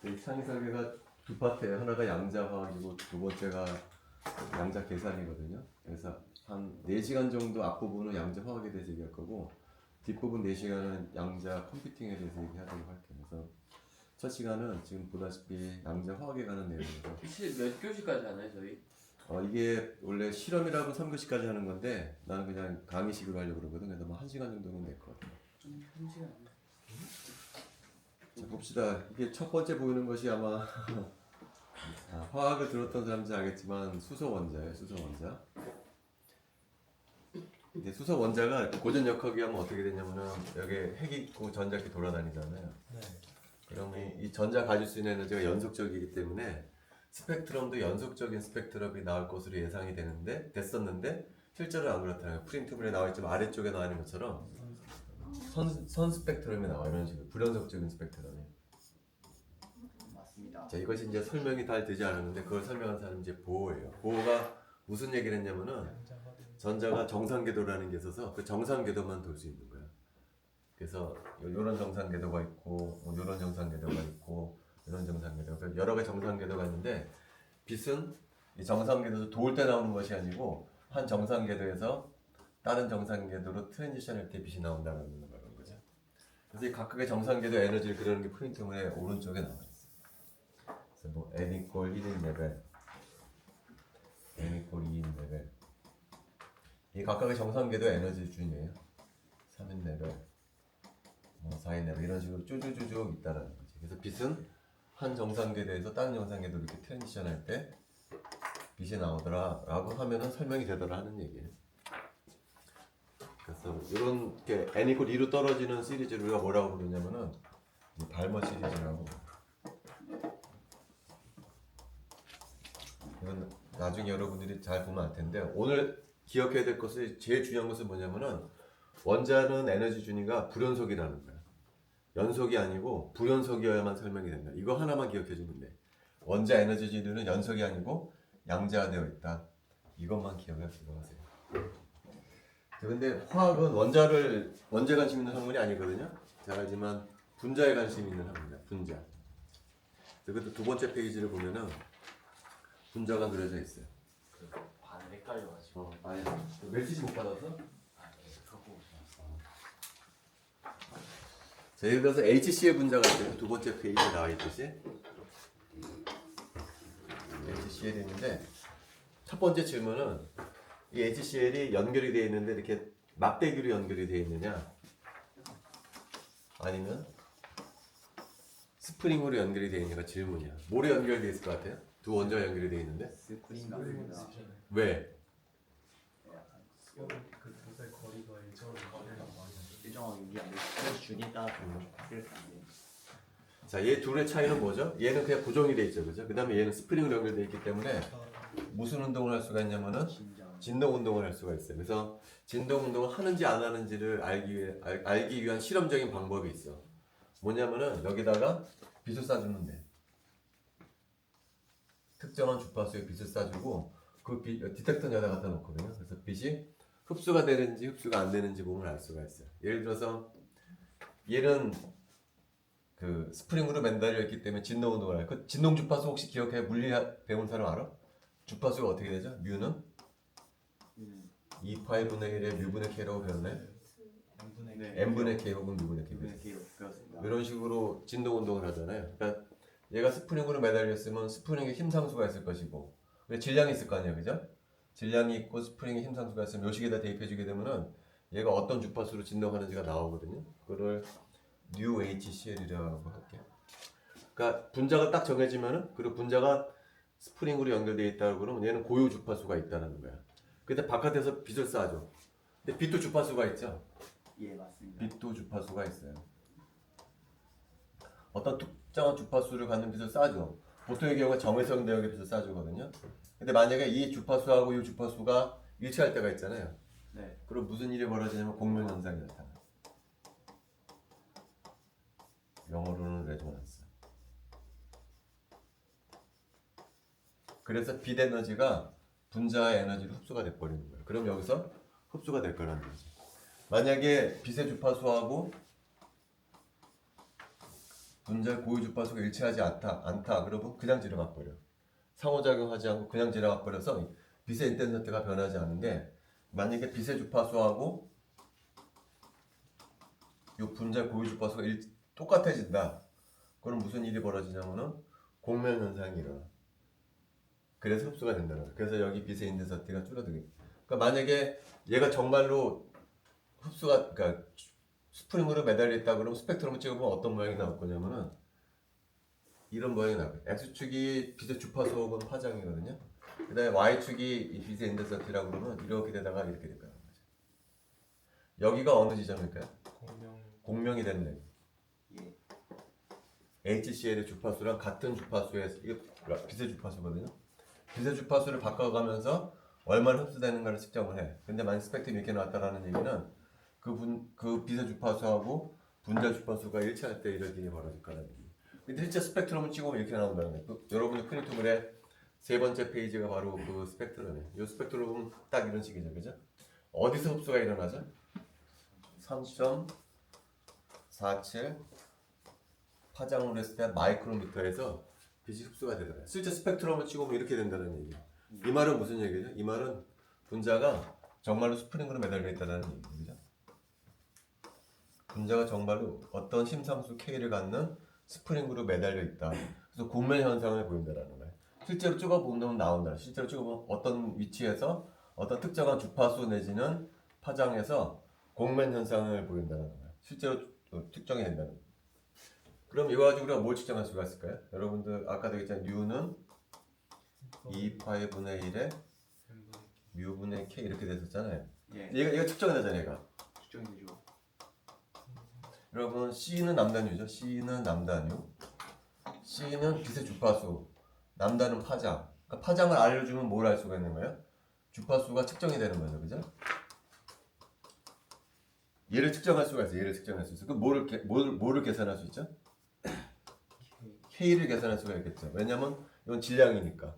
이 창의 설계가 두 파트예요. 하나가 양자화학이고 두 번째가 양자 계산이거든요. 그래서 한 4시간 정도 앞부분은 양자화학에 대해서 얘기할 거고 뒷부분 4시간은 양자 컴퓨팅에 대해서 얘기하도록 할게요. 그래서 첫 시간은 지금 보다시피 양자화학에 관한 내용이고 혹시 몇 교시까지 하나요 저희? 이게 원래 실험이라고 3교시까지 하는 건데 나는 그냥 강의식으로 하려고 그러거든. 그래서 뭐 1시간 정도면 될 것 같아요. 1시간. 자, 봅시다. 이게 첫 번째 보이는 것이 아마 화학을 들었던 사람들은 알겠지만 수소 원자예요. 수소 원자. 이제 수소 원자가 고전 역학이 하면 어떻게 되냐면은 여기 핵이 있고 전자 이렇게 돌아다니잖아요. 네. 그러면 이 전자 가질 수 있는 에너지가 연속적이기 때문에 스펙트럼도 연속적인 스펙트럼이 나올 것으로 예상이 됐었는데 실제로 안 그렇다는 거예요. 프린트물에 나와 있지만 아래쪽에 나와 있는 것처럼 선 스펙트럼이 나와 이런 식으로 불연속적인 스펙트럼이. 맞습니다. 자, 이것이 이제 설명이 잘 되지 않았는데 그걸 설명한 사람이 이제 보호예요. 보호가 무슨 얘기를 했냐면은 전자가 정상궤도라는 게 있어서 그 정상궤도만 돌 수 있는 거야. 그래서 이런 정상궤도가 있고 이런 정상궤도가 있고 이런 정상궤도, 여러 가지 정상궤도가 있는데 빛은 이 정상궤도에서 돌 때 나오는 것이 아니고 한 정상궤도에서 다른 정상궤도로 트랜지션할 때 빛이 나온다는 거죠. 그래서 이 각각의 정상궤도 에너지를 그리는 게 프린트물의 오른쪽에 나와 있어. 그래서 뭐 n 이퀄 1인 레벨, n 이퀄 2인 레벨. 이 각각의 정상궤도 에너지 준이에요. 3인 레벨, 뭐 4인 레벨 이런 식으로 쭉쭉쭉쭉 있다라는 거지. 그래서 빛은 한 정상궤도에서 다른 정상궤도로 이렇게 트랜지션할 때 빛이 나오더라라고 하면은 설명이 되더라 하는 얘기예요. 그래서 이렇게 n 이퀄 2로 떨어지는 시리즈를 우리가 뭐라고 부르냐면은 이 발머 시리즈라고. 이건 나중에 여러분들이 잘 보면 알 텐데 오늘 기억해야 될 것은 제일 중요한 것은 뭐냐면은 원자는 에너지 준위가 불연속이라는 거야. 연속이 아니고 불연속이어야만 설명이 된다. 이거 하나만 기억해 주면 돼. 원자 에너지 준위는 연속이 아니고 양자되어 있다. 이것만 기억해 들어가세요. 근데 화학은 원자에 관심 있는 학문이 아니거든요. 잘 알지만 분자에 관심 있는 학문이야. 분자. 그것도 두 번째 페이지를 보면은 분자가 그려져 있어요. 반을 헷갈려가지고. 아니, 메시지 못 받았어? 네, 그거 보고 싶었어. 자, 예를 들어서 HCl 분자가 있어요. 두 번째 페이지에 나와 있듯이 HCl이 있는데 첫 번째 질문은 이 HCl이 연결이 되어 있는데 이렇게 막대기로 연결이 되어 있느냐 아니면 스프링으로 연결이 되어 있느냐가 질문이야. 뭐로 연결되어 있을 것 같아요? 두 원자가 연결이 되어 있는데 스프링입니다. 왜? 그 둘의 거리가 일정하게 이게 아니고 그래서 준이 따라 바뀔 거 아니에요. 자, 얘 둘의 차이는 뭐죠? 얘는 그냥 고정이 돼 있죠, 그죠? 그 다음에 얘는 스프링으로 연결되어 있기 때문에 무슨 운동을 할 수가 있냐면은 진동 운동을 할 수가 있어요. 그래서 진동 운동을 하는지 안 하는지를 알기 위한 실험적인 방법이 있어. 뭐냐면은 여기다가 빛을 쏴주면 돼. 특정한 주파수의 빛을 쏴주고 그 디텍터 여기다 갖다 놓거든요. 그래서 빛이 흡수가 되는지 흡수가 안 되는지 보면 알 수가 있어요. 예를 들어서 얘는 그 스프링으로 매달려 있기 때문에 진동 운동을 해요. 그 진동 주파수 혹시 기억해? 물리 배운 사람 알아? 주파수가 어떻게 되죠? 뮤는 2파이분의 1의 뮤분의 K라고 배웠네. N분의 K 혹은 뮤분의 K. 배웠습니다. 이런 식으로 진동 운동을 하잖아요. 그러니까 얘가 스프링으로 매달렸으면 스프링에 힘 상수가 있을 것이고 근데 질량이 있을 거 아니에요, 그죠? 질량이 있고 스프링에 힘 상수가 있으면 요식에다 대입해주게 되면은 얘가 어떤 주파수로 진동하는지가 나오거든요. 그거를 뉴 HCl이라고 할게요. 그러니까 분자가 딱 정해지면은 그리고 분자가 스프링으로 연결되어 있다고 그러면 얘는 고유 주파수가 있다는 거야. 근데 바깥에서 빛을 쏴줘. 근데 빛도 주파수가 있죠. 예, 맞습니다. 빛도 주파수가 있어요. 어떤 특정한 주파수를 갖는 빛을 쏴줘. 보통의 경우에 정회성 대역의 빛을 쏴주거든요. 근데 만약에 이 주파수하고 이 주파수가 일치할 때가 있잖아요. 네. 그럼 무슨 일이 벌어지냐면 공명 현상이 나타나요. 영어로는 레조넌스. 그래서 빛 에너지가 분자의 에너지로 흡수가 돼버리는 거예요. 그럼 여기서 흡수가 될 거라는 거죠. 만약에 빛의 주파수하고 분자 고유 주파수가 일치하지 않다. 그러면 그냥 지나가 버려. 상호작용하지 않고 그냥 지나가 버려서 빛의 인텐시티가 변하지 않는데, 만약에 빛의 주파수하고 이 분자 고유 주파수가 똑같아진다. 그럼 무슨 일이 벌어지냐면은 공면 현상이 일어나. 그래서 흡수가 된다는 거야. 그래서 여기 빛의 인텐시티가 줄어들게. 그러니까 만약에 얘가 정말로 흡수가, 그러니까 스프링으로 매달려 있다 그러면 스펙트럼을 찍으면 어떤 모양이 나올 거냐면은 이런 모양이 나와요. X축이 빛의 주파수 혹은 파장이거든요. 그 다음에 Y축이 이 빛의 인텐시티라고 그러면 이렇게 되다가 이렇게 될 거예요. 여기가 어느 지점일까요? 공명이 되는 애. 예. HCl의 주파수랑 같은 주파수의, 이게 빛의 주파수거든요. 빛의 주파수를 바꿔가면서 얼마나 흡수되는가를 측정을 해. 근데 만약 스펙트럼이 이렇게 나왔다라는 얘기는 그 빛의 주파수하고 분자 주파수가 일치할 때 이런 일이 벌어질 거라는 얘기. 근데 실제 스펙트럼을 찍으면 이렇게 나온다는 거예요. 여러분이 프린트물의 세 번째 페이지가 바로 그 스펙트럼이에요. 이 스펙트럼은 딱 이런 식이죠, 그죠? 어디서 흡수가 일어나죠? 3.47 파장으로 했을 때 마이크로미터에서 빛이 흡수가 되더라고요. 실제 스펙트럼을 찍으면 이렇게 된다는 얘기예요. 이 말은 무슨 얘기죠? 이 말은 분자가 정말로 스프링으로 매달려 있다는 얘기죠, 그죠? 분자가 정말로 어떤 심상수 K를 갖는 스프링으로 매달려 있다. 그래서 공면 현상을 보인다는 거예요. 실제로 찍어보면 나온다. 실제로 찍어보면 어떤 위치에서 어떤 특정한 주파수 내지는 파장에서 공면 현상을 보인다는 거예요. 실제로 특정이 된다는 거예요. 그럼 이거 가지고 우리가 뭘 측정할 수가 있을까요? 여러분들 아까도 얘기했잖아요. U는 2파이분의 1에 뮤분의 K 이렇게 됐었잖아요. 예. 얘가 측정이 되잖아요. 얘가. 측정이 되죠. 여러분 C는 남단유죠. C는 남단유. C는 빛의 주파수. 남단은 파장. 그러니까 파장을 알려주면 뭘 알 수가 있는 거예요? 주파수가 측정이 되는 거죠. 그죠? 얘를 측정할 수가 있어요. 얘를 측정할 수 있어요. 그럼 뭐를 계산할 수 있죠? K를 계산할 수가 있겠죠. 왜냐면 이건 질량이니까.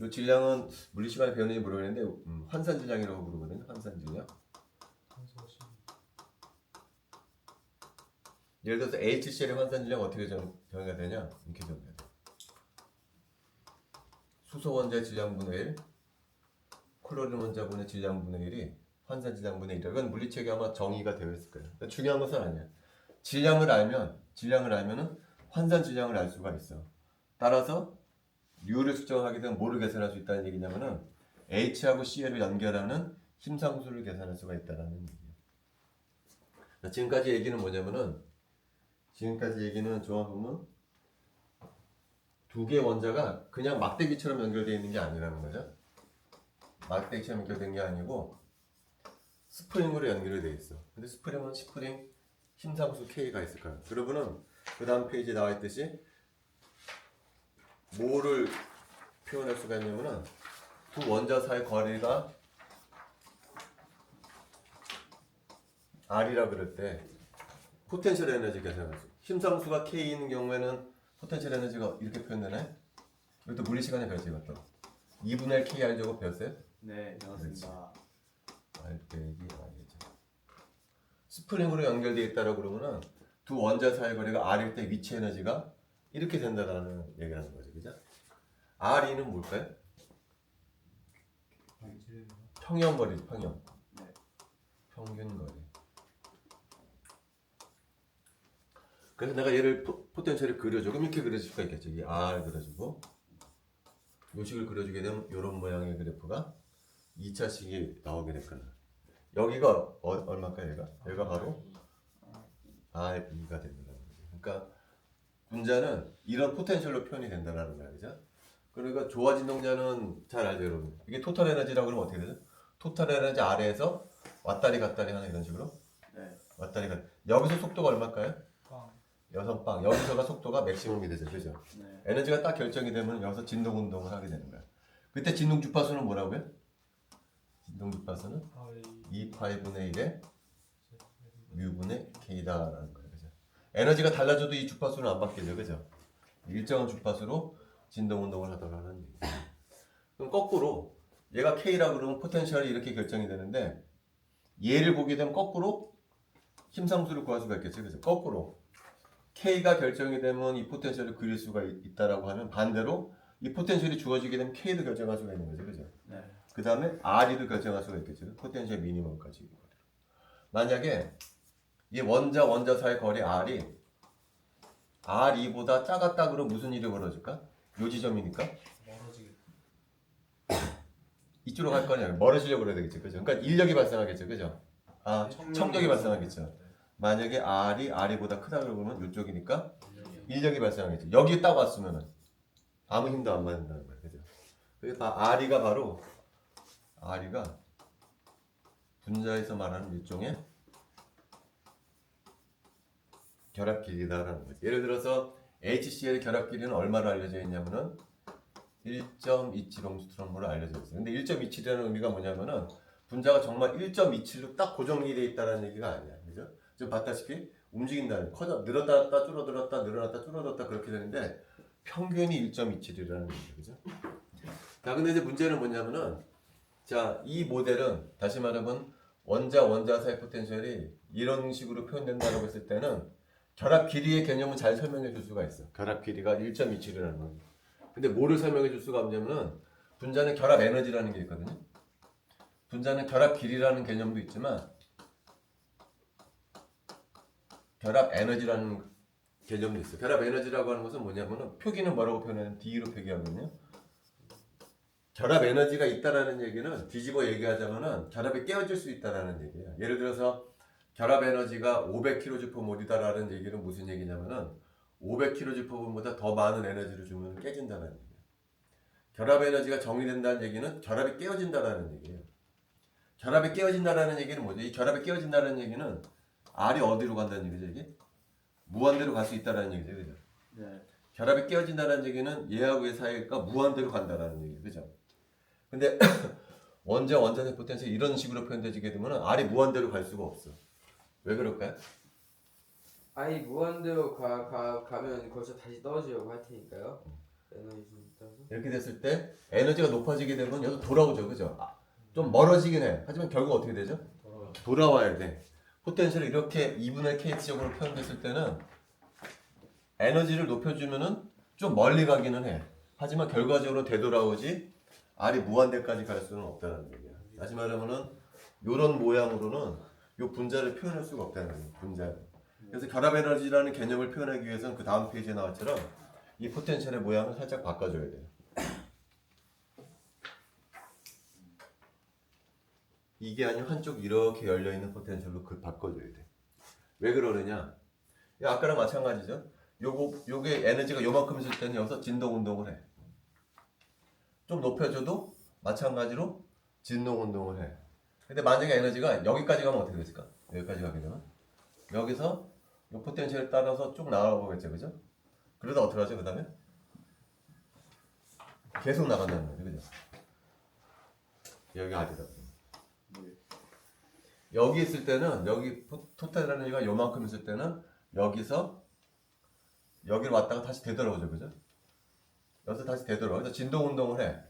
이 질량은 물리 시간에 배우는지 모르겠는데 환산 질량이라고 부르거든요. 환산 질량. 예를 들어서 HCl의 환산 질량 어떻게 정의가 되냐? 이렇게 정의가 돼. 수소 원자의 질량분의 1, 클로린 원자분의 질량분의 1이 환산 질량분의 1. 이건 물리책에 아마 정의가 되어 있을 거예요. 그러니까 중요한 것은 아니야. 질량을 알면은 환산 질량을 알 수가 있어. 따라서 U를 측정하게 되면 뭐를 계산할 수 있다는 얘기냐면은 H하고 C를 연결하는 힘상수를 계산할 수가 있다는 얘기예요. 지금까지 얘기는 뭐냐면은 종합보면 두 개의 원자가 그냥 막대기처럼 연결되어 있는 게 아니라는 거죠. 막대기처럼 연결된 게 아니고 스프링으로 연결이 되어 있어. 근데 스프링은 스프링 힘상수 K가 있을 거예요. 여러분은 그 다음 페이지에 나와 있듯이 뭐를 표현할 수가 있냐면은 두 원자 사이 거리가 R이라 그럴 때 포텐셜 에너지 계산할 수. 힘상수가 K 있는 경우에는 포텐셜 에너지가 이렇게 표현되나요? 이것도 물리 시간에 배웠죠, 이것도. 2분의 1 KR 제곱 배웠어요? 네, 배웠습니다. R 빼기 R이죠. 스프링으로 연결되어 있다라고 그러면은 두 원자 사이 거리가 R일 때 위치 에너지가 이렇게 된다라는 얘기를 하는 거죠, 그죠? R는 뭘까요? 평형 거리죠, 평형. 네. 평균 거리. 그래서 내가 얘를 포텐셜을 그려줘. 그럼 이렇게 그려줄 수가 있겠죠. 이 R 그려주고 요 식을 그려주게 되면 이런 모양의 그래프가 2차식이 나오게 될 거나. 여기가 얼마일까요? 얘가 바로 RE가 된다는 거죠. 그러니까 분자는 이런 포텐셜로 표현이 된다는 거야, 그죠? 그러니까 좋아진 동자는 잘 알죠, 여러분. 이게 토탈 에너지라고 그러면 어떻게 되죠? 토탈 에너지 아래에서 왔다리 갔다리 하는 이런 식으로. 네. 왔다리 갔. 여기서 속도가 얼마일까요? 여성빵. 여기서가 속도가 맥시멈이 되죠, 그죠? 네. 에너지가 딱 결정이 되면 여기서 진동 운동을 하게 되는 거야. 그때 진동 주파수는 뭐라고요? 진동 주파수는 2파이분의 1의 뮤분의 K다라는 거예요, 그죠? 에너지가 달라져도 이 주파수는 안 바뀌죠, 그죠? 일정한 주파수로 진동 운동을 하더라는 얘기죠. 그럼 거꾸로 얘가 K라고 그러면 포텐셜이 이렇게 결정이 되는데 얘를 보게 되면 거꾸로 힘상수를 구할 수가 있겠죠, 그죠? 거꾸로 K가 결정이 되면 이 포텐셜을 그릴 수가 있다라고 하면 반대로 이 포텐셜이 주어지게 되면 K도 결정할 수가 있는 거죠. 그죠? 네. 그 다음에 R이도 결정할 수가 있겠죠. 포텐셜 미니멈까지. 만약에 이 원자 사이 거리 R이 R2보다 작았다 그러면 무슨 일이 벌어질까? 요 지점이니까 멀어지게. 이쪽으로 갈 거냐? 멀어지려고 그래야 되겠죠. 그죠? 그러니까 인력이 발생하겠죠. 그죠? 아, 청력이 발생하겠죠. 만약에 R보다 크다 그러면 이쪽이니까 인력이 발생하겠죠. 여기 딱 왔으면은 아무 힘도 안 받는다는 거예요. 그죠? 그래서 R이가 바로 R이가 분자에서 말하는 일종의 결합 길이다라는 거죠. 예를 들어서 HCl 결합 길이는 얼마로 알려져 있냐면은 1.27 옹스트롬으로 알려져 있어요. 근데 1.27이라는 의미가 뭐냐면은 분자가 정말 1.27로 딱 고정이 돼 있다는 얘기가 아니야. 그죠? 지금 봤다시피 움직인다는 늘었다 줄어들었다 늘어났다 줄어들었다 그렇게 되는데 평균이 1.27이라는 얘기죠. 그죠? 자, 근데 이제 문제는 뭐냐면은 자, 이 모델은 다시 말하면 원자 사이 포텐셜이 이런 식으로 표현된다고 했을 때는 결합 길이의 개념은 잘 설명해 줄 수가 있어. 결합 길이가 1.27이라는 건. 근데 뭐를 설명해 줄 수가 없냐면은 분자는 결합 에너지라는 게 있거든요. 분자는 결합 길이라는 개념도 있지만 결합 에너지라는 개념도 있어. 결합 에너지라고 하는 것은 뭐냐면은 표기는 뭐라고 표현하냐면 D로 표기하거든요. 결합 에너지가 있다라는 얘기는 뒤집어 얘기하자면은 결합이 깨어질 수 있다라는 얘기예요. 예를 들어서 결합 에너지가 500kJ몰이다라는 얘기는 무슨 얘기냐면은 500kJ보다 더 많은 에너지를 주면 깨진다는 얘기예요. 결합 에너지가 정의된다는 얘기는 결합이 깨어진다라는 얘기예요. 결합이 깨어진다라는 얘기는 뭐죠? 이 결합이 깨어진다는 얘기는 R이 어디로 간다는 얘기죠, 이게? 무한대로 갈 수 있다라는 얘기죠, 그죠? 네. 결합이 깨어진다는 얘기는 얘하고 얘 사이가 무한대로 간다라는 얘기예요, 그죠? 근데 원자의 포텐셜이 이런 식으로 표현되게 되면 R이 무한대로 갈 수가 없어. 왜 그럴까요? 아이 무한대로 가면 거기서 다시 떨어지려고 할 테니까요. 에너지 따라서. 이렇게 됐을 때 에너지가 높아지게 되면 여기서 돌아오죠, 그죠? 좀 멀어지긴 해. 하지만 결국 어떻게 되죠? 돌아와야 돼. 포텐셜이 이렇게 2분의 kT적으로 표현됐을 때는 에너지를 높여주면은 좀 멀리 가기는 해. 하지만 결과적으로 되돌아오지 R이 무한대까지 갈 수는 없다는 얘기야. 다시 말하면은 이런 모양으로는 이 분자를 표현할 수가 없다는 거예요. 분자. 그래서 결합 에너지라는 개념을 표현하기 위해서는 그 다음 페이지에 나왔처럼 이 포텐셜의 모양을 살짝 바꿔줘야 돼요. 이게 아니면 한쪽 이렇게 열려 있는 포텐셜로 바꿔줘야 돼. 왜 그러느냐? 아까랑 마찬가지죠. 요게 에너지가 요만큼 있을 때는 여기서 진동 운동을 해. 좀 높여줘도 마찬가지로 진동 운동을 해. 근데 만약에 에너지가 여기까지 가면 어떻게 됐을까? 여기까지 가게 되면 여기서 이 포텐셜에 따라서 쭉 나가 보겠죠, 그죠? 그러다 어떻게 하죠, 그 다음에? 계속 나간다는 거죠, 그죠? 여기 아니다. 여기 있을 때는 여기 토탈 에너지가 요만큼 있을 때는 여기서 여기를 왔다가 다시 되돌아오죠, 그죠? 여기서 다시 되돌아와. 그래서 진동 운동을 해.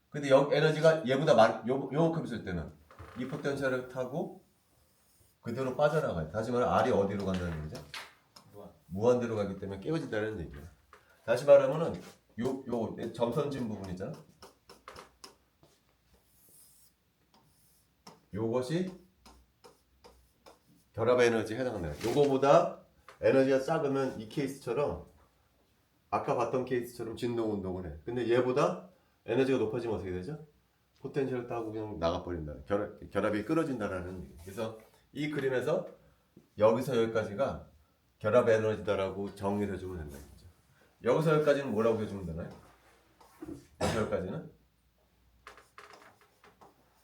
근데 여기 에너지가 얘보다 요만큼 있을 때는 이 포텐셜을 타고 그대로 빠져나가요. 다시 말하면 R이 어디로 간다는 얘기죠? 무한대로 가기 때문에 깨어진다는 얘기예요. 다시 말하면은 요 점선진 부분 있잖아. 요것이 결합 에너지에 해당한다. 요거보다 에너지가 작으면 이 케이스처럼 아까 봤던 케이스처럼 진동 운동을 해. 근데 얘보다 에너지가 높아지면 어떻게 되죠? 포텐셜을 따고 그냥 나가버린다. 결합이 끊어진다라는 얘기. 그래서 이 그림에서 여기서 여기까지가 결합 에너지다라고 정리를 해주면 된다. 여기서 여기까지는 뭐라고 해주면 되나요? 여기서 여기까지는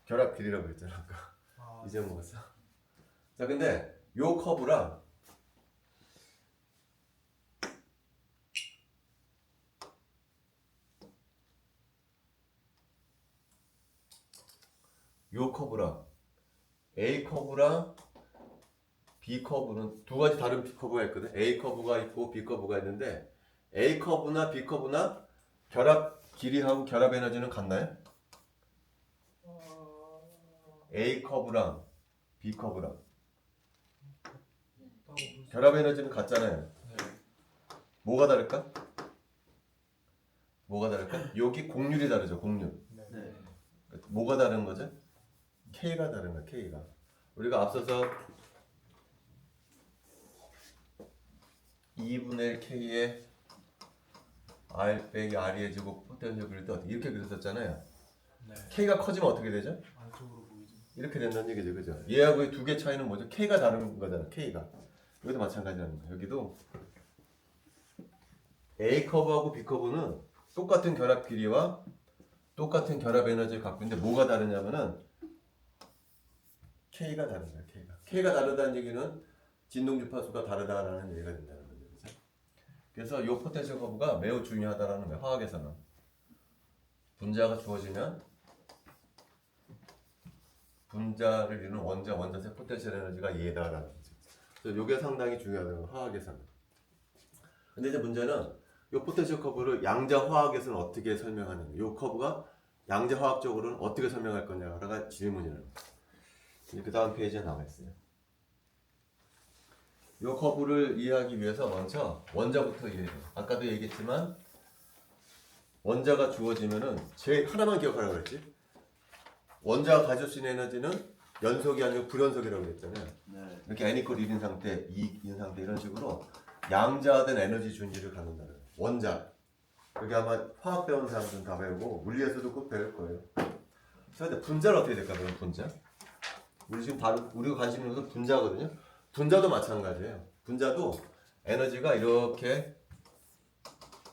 결합 길이라고 했잖아 아까. 이제 먹었어. 자, 근데 요 커브랑 요 커브랑 A 커브랑 B 커브는 두 가지 다른 커브가 있거든. A 커브가 있고 B 커브가 있는데 A 커브나 B 커브나 결합 길이하고 결합 에너지는 같나요? A 커브랑 B 커브랑 결합 에너지는 같잖아요. 뭐가 다를까? 뭐가 다를까? 여기 곡률이 다르죠. 곡률. 네. 뭐가 다른 거죠? K가 다른 거야. K가. 우리가 앞서서 2분의 1 K에 R 빼기 R의 제곱 포텐셜 그릴 때 이렇게 그렸었잖아요. 네. K가 커지면 어떻게 되죠? 안쪽으로 보이죠. 이렇게 된다는 얘기죠. 그죠? 얘하고의 두 개 차이는 뭐죠? K가 다른 거잖아. K가. 여기도 마찬가지라는 거야. 여기도 A 커브하고 B 커브는 똑같은 결합 길이와 똑같은 결합 에너지를 갖고 있는데 뭐가 다르냐면은 K가 다른 거야. K가 다르다는 얘기는 진동 주파수가 다르다라는 얘기가 된다는 거죠. 그죠? 그래서 이 포텐셜 커브가 매우 중요하다라는 거야. 화학에서는 분자가 주어지면 분자를 이루는 원자세 포텐셜 에너지가 얘다라는 거죠. 그래서 이게 상당히 중요하다는 거야. 화학에서는. 근데 이제 문제는 이 포텐셜 커브를 양자 화학에서는 어떻게 설명하느냐. 이 커브가 양자 화학적으로는 어떻게 설명할 거냐가 질문이라는 거예요. 그 다음 페이지에 나와 있어요. 이 커브를 이해하기 위해서 먼저 원자부터 이해해요. 아까도 얘기했지만 원자가 주어지면은 제일 하나만 기억하라고 그랬지. 원자가 가질 수 있는 에너지는 연속이 아니고 불연속이라고 그랬잖아요. 네. 이렇게 n 이퀄 1인 상태, 2인 상태 이런 식으로 양자된 에너지 준위를 갖는다는 거예요. 원자. 그게 아마 화학 배운 사람들은 다 배우고 물리에서도 꼭 배울 거예요. 자, 근데 분자는 어떻게 될까? 그럼 분자. 우리 지금 우리가 관심 있는 것은 분자거든요. 분자도 마찬가지예요. 분자도 에너지가 이렇게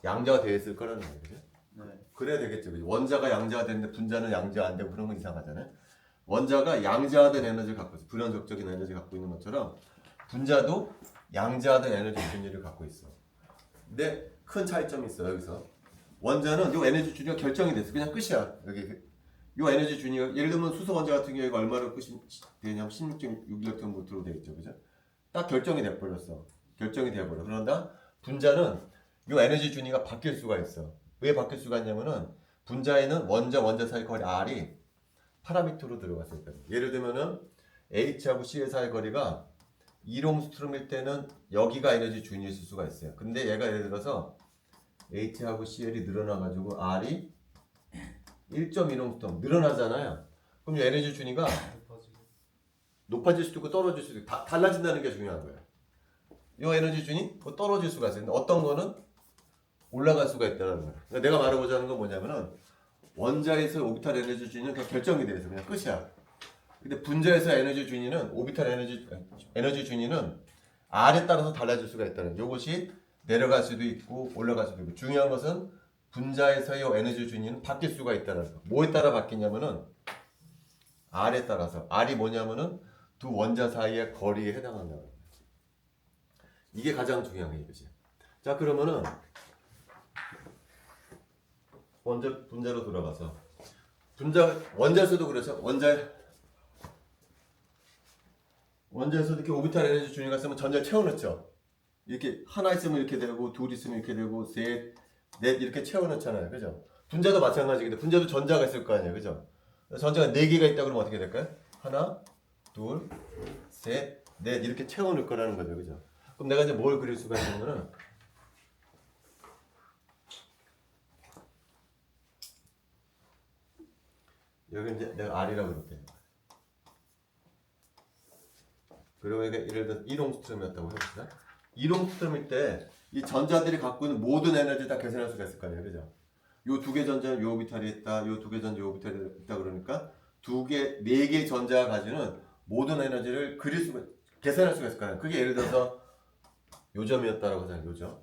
양자가 되어 있을 거라는 거예요. 그죠? 네. 그래야 되겠죠. 그죠? 원자가 양자가 되는데 분자는 양자 안 되고 그런 건 이상하잖아요. 원자가 양자된 에너지를 갖고 있어. 불연속적인 에너지를 갖고 있는 것처럼 분자도 양자된 에너지 준위를 갖고 있어. 근데 큰 차이점이 있어요. 여기서 원자는 이 에너지 준위가 결정이 됐어. 그냥 끝이야. 여기 이 에너지 준위가 예를 들면 수소 원자 같은 경우에 얼마로 끝이 되냐면 16.6eV로 되어 있죠. 그죠? 딱 결정이 돼 버렸어. 결정이 돼 버려. 그런다 분자는 이 에너지 준위가 바뀔 수가 있어. 왜 바뀔 수가 있냐면은 분자에는 원자 사이 거리 R이 파라미터로 들어갔을 거예요. 예를 들면은 H하고 C의 사이 거리가 1옹스트롬일 때는 여기가 에너지 준위일 수가 있어요. 근데 얘가 예를 들어서 H하고 CL이 늘어나가지고 R이 1.1옹스트롬 늘어나잖아요. 그럼 이 에너지 준위가 높아지고. 높아질 수도 있고 떨어질 수도 있고 달라진다는 게 중요한 거예요. 이 에너지 준위 뭐 떨어질 수가 있어요. 근데 어떤 거는 올라갈 수가 있다는 거예요. 그러니까 내가 말하고자 하는 건 뭐냐면은 원자에서 오비탈 에너지 준위는 그냥 결정이 돼 있어. 그냥 끝이야. 근데 분자에서 에너지 준위는 오비탈 에너지 준위는 R에 따라서 달라질 수가 있다는 거예요. 이것이 내려갈 수도 있고 올라갈 수도 있고 중요한 것은 분자에서의 에너지 준위는 바뀔 수가 있다는 거. 뭐에 따라 바뀌냐면은 R에 따라서 R이 뭐냐면은 두 원자 사이의 거리에 해당한다는 거예요. 이게 가장 중요한 거예요, 이거지. 자, 그러면은 분자로 돌아가서 원자에서도 그렇죠. 원자에서도 이렇게 오비탈 에너지 준위가 있으면 전자를 채워넣죠. 이렇게 하나 있으면 이렇게 되고 둘 있으면 이렇게 되고 셋, 넷 이렇게 채워넣잖아요. 그죠? 분자도 마찬가지인데 분자도 전자가 있을 거 아니에요. 그죠? 전자가 4개가 있다 그러면 어떻게 될까요? 하나, 둘, 셋, 넷 이렇게 채워넣을 거라는 거죠. 그죠? 그럼 내가 이제 뭘 그릴 수가 있냐면은 여기 이제 내가 R이라고 그럴게. 그리고 이게 예를 들어서 1옹스트롬이었다고 해봅시다. 1옹스트롬일 때 이 전자들이 갖고 있는 모든 에너지를 다 계산할 수가 있을 거 아니에요. 그죠? 요 두 개 전자는 요 오비탈이 있다. 요 두 개 전자 요 오비탈이 있다 그러니까 네 개 전자가 가지는 모든 에너지를 계산할 수가 있을 거 아니에요. 그게 예를 들어서 요점이었다라고 하잖아요. 요점.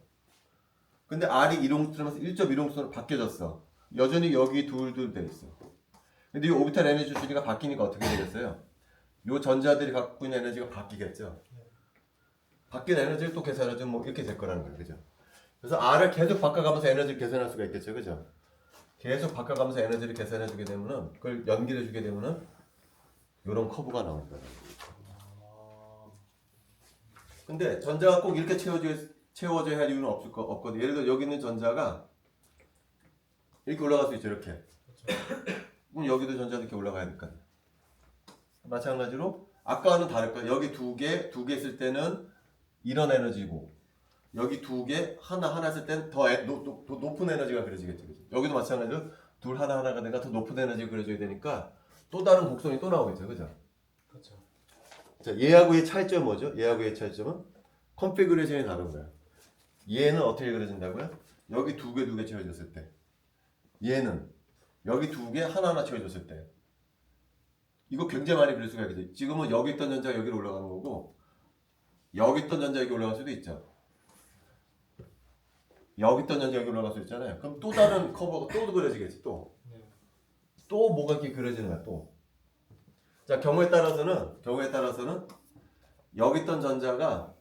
근데 R이 1옹스트롬에서 1.1옹스트롬으로 바뀌어졌어. 여전히 여기 둘 돼 있어. 근데 이 오비탈 에너지 준위가 바뀌니까 어떻게 되겠어요? 요 전자들이 갖고 있는 에너지가 바뀌겠죠. 바뀐 에너지를 또 계산하면 뭐 이렇게 될 거라는 거예요. 그죠? 그래서 R을 계속 바꿔가면서 에너지를 계산할 수가 있겠죠. 그죠? 계속 바꿔가면서 에너지를 계산해 주게 되면은 그걸 연결해 주게 되면은 요런 커브가 나온다. 근데 전자가 꼭 이렇게 채워져야 할 이유는 없거든. 예를 들어 여기 있는 전자가 이렇게 올라갈 수 있죠. 이렇게. 그럼 여기도 전자도 이렇게 올라가야 될 거 아니에요. 마찬가지로 아까와는 다를 거예요. 여기 두 개 있을 때는 이런 에너지고 여기 두 개 하나 했을 땐 더 높은 에너지가 그려지겠죠. 그죠? 여기도 마찬가지로 둘 하나가 되니까 더 높은 에너지가 그려져야 되니까 또 다른 곡선이 또 나오겠죠. 그죠? 그렇죠. 자, 얘하고의 차이점은 뭐죠? 얘하고의 차이점은 컨피그레이션이 다른 거야. 얘는 어떻게 그려진다고요? 여기 두 개 채워졌을 때. 얘는 여기 두 개 하나하나 채워졌을 때. 이거 굉장히 많이 그릴 수가 있겠지. 지금은 여기 있던 전자가 여기로 올라가는 거고 여기 있던 전자 여기 올라갈 수도 있죠. 여기 있던 전자 여기 올라갈 수 있잖아요. 그럼 또 다른 커버가 또 그려지겠지. 또 뭐가 이렇게 그려지는 거야. 또. 자, 경우에 따라서는 여기 있던 전자가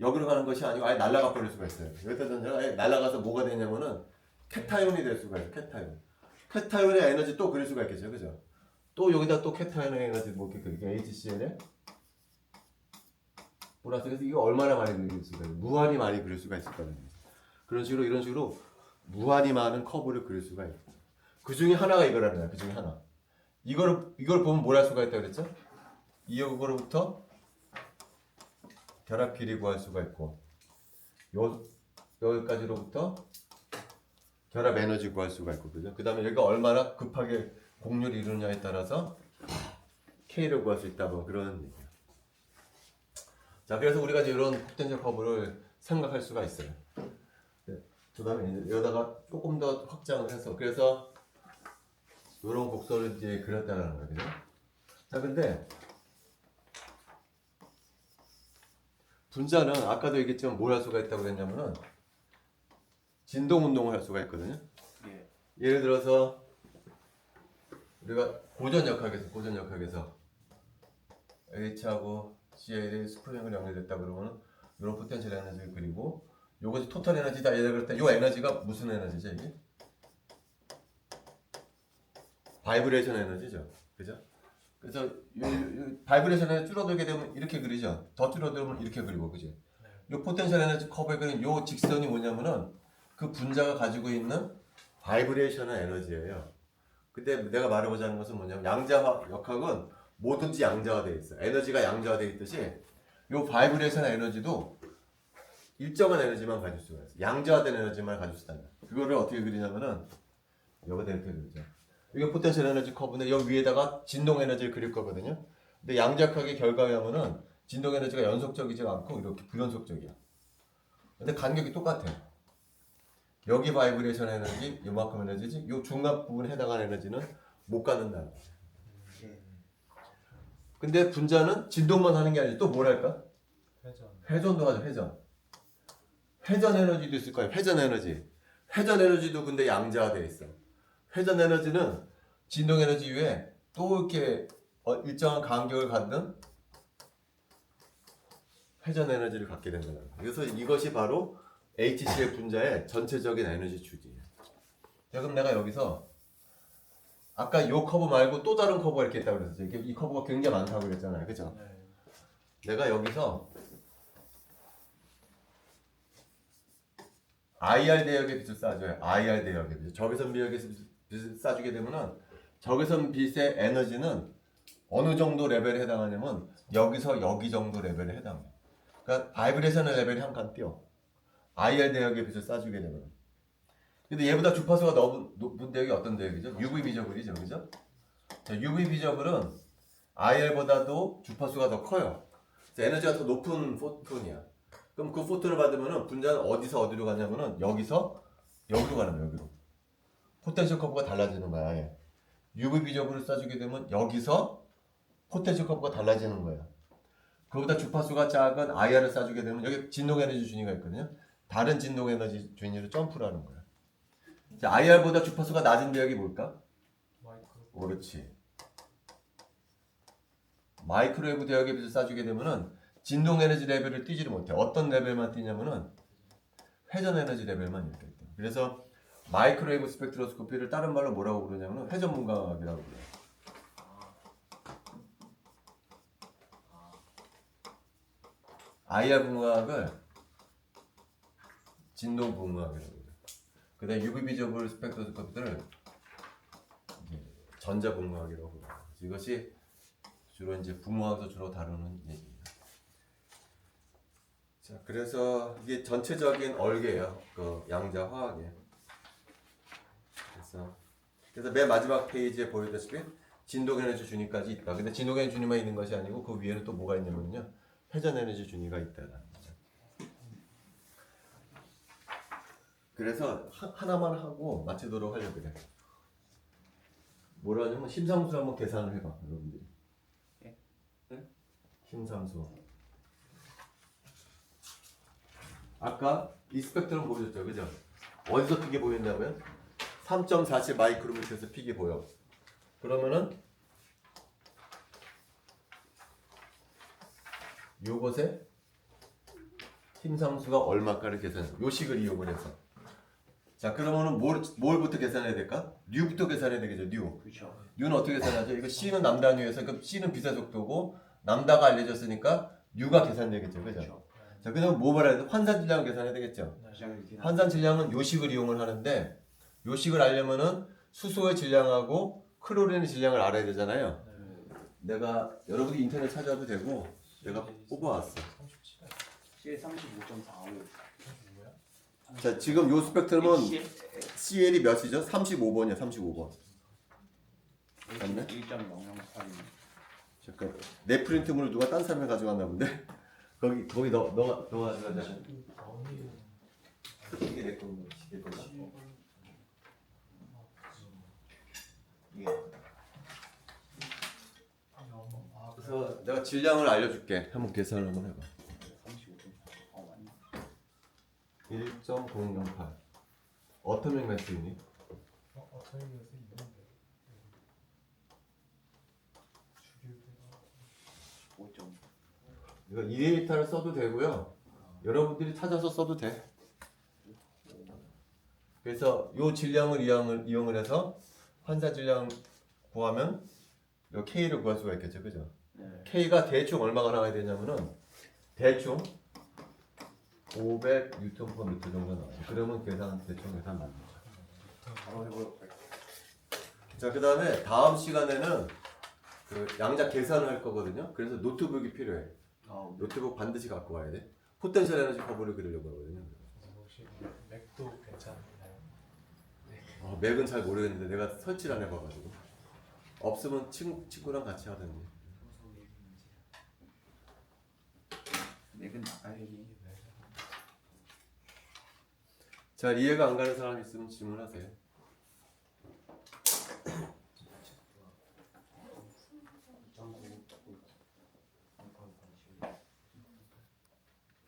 여기로 가는 것이 아니고 아예 날아가 버릴 수가 있어요. 여기 있던 전자가 아예 날아가서 뭐가 되냐면은 케타이온이 될 수가 있어요. 케타이온의 에너지 또 그릴 수가 있겠죠. 그죠? 또 여기다 또 케타이온의 에너지 뭐 이렇게 그리게 HCl에 플러스. 그래서 이거 얼마나 많이 그릴 수가 있어요. 무한히 많이 그릴 수가 있을 거예요. 이런 식으로 무한히 많은 커브를 그릴 수가 있어요. 그 중에 하나가 이거라는 거야. 그 중에 하나. 이걸 보면 뭘 할 수가 있다고 그랬죠? 이거로부터 결합 길이 구할 수가 있고 여기까지로부터 결합 에너지 구할 수가 있고, 그죠? 그 다음에 여기가 얼마나 급하게 곡률을 이루느냐에 따라서 K를 구할 수 있다, 뭐 그런 얘기예요. 자, 그래서 우리가 이제 이런 포텐셜 커브를 생각할 수가 있어요. 그 다음에 이제 여기다가 조금 더 확장을 해서, 그래서 이런 곡선을 이제 그렸다는 거예요, 그죠? 자, 근데 분자는 아까도 얘기했지만 뭘 할 수가 있다고 그랬냐면은 진동 운동을 할 수가 있거든요. 예. 예를 들어서 우리가 고전역학에서 H하고 Cl이 스프링을 연결됐다 그러면 이런 포텐셜 에너지를 그리고 요것이 토탈 에너지다 예를 그럴 때 요 에너지가 무슨 에너지죠 이게? 바이브레이션 에너지죠. 그죠? 그래서 바이브레이션 에너지 줄어들게 되면 이렇게 그리죠. 더 줄어들면 이렇게 그리고, 그죠? 요 포텐셜 에너지 커브에 그린 요 직선이 뭐냐면은 그 분자가 가지고 있는 바이브레이션 에너지예요. 근데 내가 말해보자는 것은 뭐냐면 양자역학은 뭐든지 양자화되어 있어요. 에너지가 양자화되어 있듯이 요 바이브레이션 에너지도 일정한 에너지만 가질 수가 있어요. 양자화된 에너지만 가질 수 있다. 그거를 어떻게 그리냐면은 여기다 이렇게 그리죠. 이게 포텐셜 에너지 커브인데 여기 위에다가 진동 에너지를 그릴 거거든요. 근데 양자역학의 결과에 하면은 진동 에너지가 연속적이지 않고 이렇게 부연속적이야. 근데 간격이 똑같아요. 여기 바이브레이션 에너지, 요만큼 에너지지, 요 중간 부분에 해당하는 에너지는 못 갖는다는 거예요. 예. 근데 분자는 진동만 하는 게 아니라 또 뭘 할까? 회전도 하죠, 회전. 회전 에너지도 있을 거예요, 회전 에너지. 회전 에너지도 근데 양자화되어 있어. 회전 에너지는 진동 에너지 위에 또 이렇게 일정한 간격을 갖는 회전 에너지를 갖게 된다는 거예요. 그래서 이것이 바로 HCl 분자의 전체적인 에너지 추지예요. 자, 그럼 내가 여기서 아까 이 커브 말고 또 다른 커브가 이렇게 있다고 그랬었죠. 이 커브가 굉장히 많다고 그랬잖아요. 그죠? 내가 여기서 IR 대역의 빛을 쏴줘요. IR 대역의 빛. 적외선 비역의 빛을 쏴주게 되면은 적외선 빛의 에너지는 어느 정도 레벨에 해당하냐면 여기서 여기 정도 레벨에 해당해요. 그러니까 바이브레이션 레벨이 한 칸 뛰어. IR 대역의 빛을 쏴주게 되면. 근데 얘보다 주파수가 너무 높은 대역이 어떤 대역이죠? UV 비저블이죠, 그죠? 자, UV 비저블은 IR보다도 주파수가 더 커요. 에너지가 더 높은 포톤이야. 그럼 그 포톤을 받으면은 분자는 어디서 어디로 가냐면은 여기서 여기로 가는 거야, 여기로. 포텐셜 커브가 달라지는 거야, 아예. UV 비저블을 쏴주게 되면 여기서 포텐셜 커브가 달라지는 거야. 그보다 주파수가 작은 IR을 쏴주게 되면 여기 진동 에너지 준위가 있거든요. 다른 진동 에너지 준위로 점프를 하는 거야. 자, IR보다 주파수가 낮은 대역이 뭘까? 그렇지. 마이크로웨이브 대역의 빛을 쏴주게 되면은 진동 에너지 레벨을 뛰지를 못해. 어떤 레벨만 뛰냐면은 회전 에너지 레벨만 이렇게 뛰어. 그래서 마이크로웨이브 스펙트로스코피를 다른 말로 뭐라고 부르냐면 회전 분광학이라고 그래요. IR 분광학을 진동 분광학이라고 그래요. 그다음 UV 비저블 스펙트로스코피들을 전자 분광학이라고 그래요. 이것이 주로 이제 분광학에서 주로 다루는 얘기예요. 자, 그래서 이게 전체적인 얼개예요. 그 양자 화학에. 그래서 맨 마지막 페이지에 보여다시피 진동 에너지 준위까지 있다. 근데 진동 에너지 준위만 있는 것이 아니고 그 위에는 또 뭐가 있냐면요. 회전 에너지 준위가 있다라는 거죠. 그래서 하나만 하고 마치도록 하려고 그래. 뭐라 하냐면 심상수 한번 계산을 해봐, 여러분들이. 예? 네? 심상수. 아까 이 스펙트럼 보여줬죠, 그죠? 어디서 픽이 보인다고요? 3.47 마이크로미터에서 픽이 보여. 그러면은 요것에 힘상수가 얼마까를 계산해. 요 식을 이용을 해서. 자, 그러면은 뭘부터 계산해야 될까? 뉴부터 계산해야 되겠죠, 뉴. 그렇죠. 뉴는 어떻게 계산하죠? 이거 C는 남단위에서, 그 C는 비사속도고 남다가 알려졌으니까 뉴가 계산되겠죠, 그죠? 그렇죠. 자, 그다음 뭐 말해야 돼? 환산 질량을 계산해야 되겠죠. 환산 질량은 요식을 이용을 하는데 요식을 알려면은 수소의 질량하고 클로린의 질량을 알아야 되잖아요. 내가 여러분이 인터넷 찾아도 되고 내가 뽑아왔어. CL35.45. 자, 지금 요 스펙트럼은 CL이 몇이죠? 35번이야, 35번. 맞네? 1.008. 잠깐, 내 프린트물을 누가 딴 사람이 가져갔나 본데? 거기 너가 가져가자. 이게 내 건가? 내 건가? 이게. 그래서 내가 질량을 알려줄게. 한번 계산을 한번 해봐. 35.45. 맞나? 1.008. 어떤 맥락이니? 어터미에서 있는데 5점. 이거 2데이터를 써도 되고요. 여러분들이 찾아서 써도 돼. 그래서 요 질량을 이용을 해서 환산 질량 구하면 요 K를 구할 수가 있겠죠, 그죠? 네. K가 대충 얼마가 나와야 되냐면은 대충 500 뉴턴 퍼 미터 정도 나와요. 그러면 대충 계산 맞는 거죠. 바로 해볼까요? 자, 그 다음에 다음 시간에는 그 양자 계산을 할 거거든요. 그래서 노트북이 필요해. 노트북 반드시 갖고 와야 돼. 포텐셜 에너지 커브를 그리려고 하거든요. 혹시 맥도 괜찮나요? 맥은 잘 모르겠는데 내가 설치를 안 해봐가지고. 없으면 친구랑 같이 하든지. 맥은 나가야지. 자, 이해가 안 가는 사람 있으면 질문하세요.